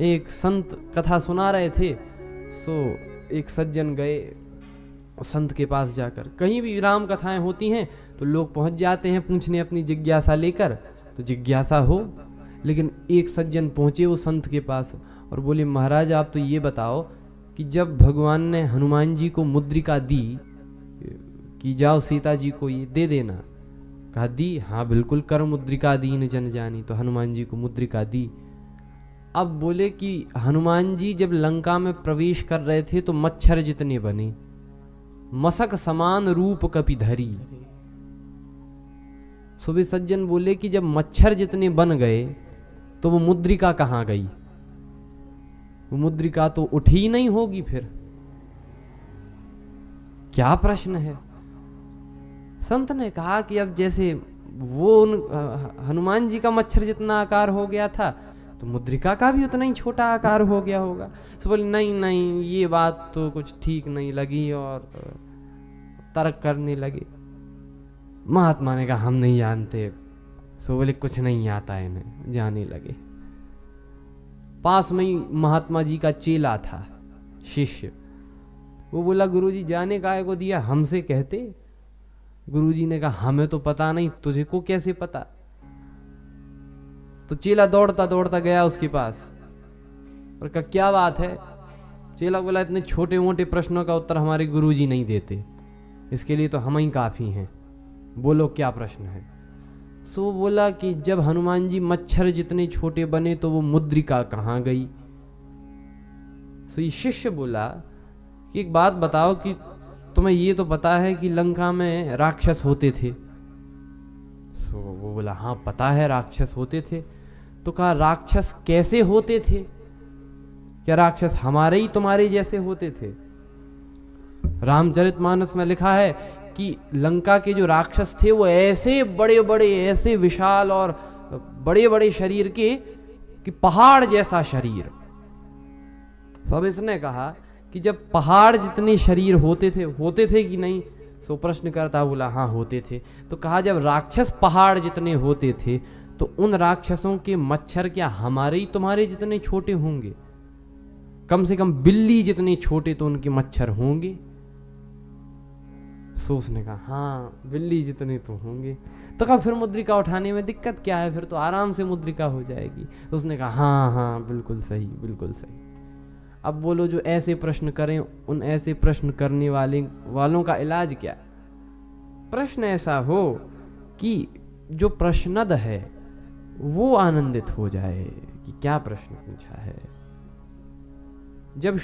एक संत कथा सुना रहे थे। सो एक सज्जन गए संत के पास जाकर। कहीं भी राम कथाएं होती हैं तो लोग पहुंच जाते हैं पूछने अपनी जिज्ञासा लेकर, तो जिज्ञासा हो। लेकिन एक सज्जन पहुंचे वो संत के पास और बोले, महाराज आप तो ये बताओ कि जब भगवान ने हनुमान जी को मुद्रिका दी कि जाओ सीता जी को ये दे देना, कहा दी? हाँ बिल्कुल, कर मुद्रिका दीन जन जानी। तो हनुमान जी को मुद्रिका दी। अब बोले कि हनुमान जी जब लंका में प्रवेश कर रहे थे तो मच्छर जितने बने, मसक समान रूप कपि धरी। सुबह सज्जन बोले कि जब मच्छर जितने बन गए तो वो मुद्रिका कहां गई? वो मुद्रिका तो उठी ही नहीं होगी। फिर क्या प्रश्न है? संत ने कहा कि अब जैसे वो हनुमान जी का मच्छर जितना आकार हो गया था तो मुद्रिका का भी उतना ही छोटा आकार हो गया होगा। तो बोले नहीं नहीं, ये बात तो कुछ ठीक नहीं लगी और तर्क करने लगे। महात्मा ने कहा हम नहीं जानते। सो बोले कुछ नहीं आता है इन्हें, जाने लगे। पास में ही महात्मा जी का चेला था, शिष्य। वो बोला गुरुजी जाने काहे को दिया, हमसे कहते। गुरुजी ने कहा हमें तो पता नहीं, तुझे को कैसे पता? तो चेला दौड़ता दौड़ता गया उसके पास और कहा क्या बात है? चेला बोला इतने छोटे मोटे प्रश्नों का उत्तर हमारे गुरुजी नहीं देते, इसके लिए तो हम ही काफी हैं, बोलो क्या प्रश्न है? सो बोला कि जब हनुमान जी मच्छर जितने छोटे बने तो वो मुद्रिका कहां गई? सो ये शिष्य बोला कि एक बात बताओ कि तुम्हें ये तो पता है कि लंका में राक्षस होते थे? सो वो बोला हाँ पता है राक्षस होते थे। तो कहा राक्षस कैसे होते थे? क्या राक्षस हमारे ही तुम्हारे जैसे होते थे? रामचरितमानस में लिखा है कि लंका के जो राक्षस थे वो ऐसे बड़े बड़े, ऐसे विशाल और बड़े बड़े शरीर के कि पहाड़ जैसा शरीर। सब इसने कहा कि जब पहाड़ जितने शरीर होते थे कि नहीं? सो प्रश्न करता बोला हाँ होते थे। तो कहा जब राक्षस पहाड़ जितने होते थे तो उन राक्षसों के मच्छर क्या हमारे ही तुम्हारे जितने छोटे होंगे? कम से कम बिल्ली जितने छोटे तो उनके मच्छर होंगे। सो उसने कहा हाँ बिल्ली जितने तो होंगे। तो कहा फिर मुद्रिका उठाने में दिक्कत क्या है, फिर तो आराम से मुद्रिका हो जाएगी। तो उसने कहा हाँ हाँ बिल्कुल सही, बिल्कुल सही। अब बोलो जो ऐसे प्रश्न करें उन ऐसे प्रश्न करने वालों का इलाज क्या? प्रश्न ऐसा हो कि जो प्रश्नद है वो आनंदित हो जाए कि क्या प्रश्न पूछा है। जब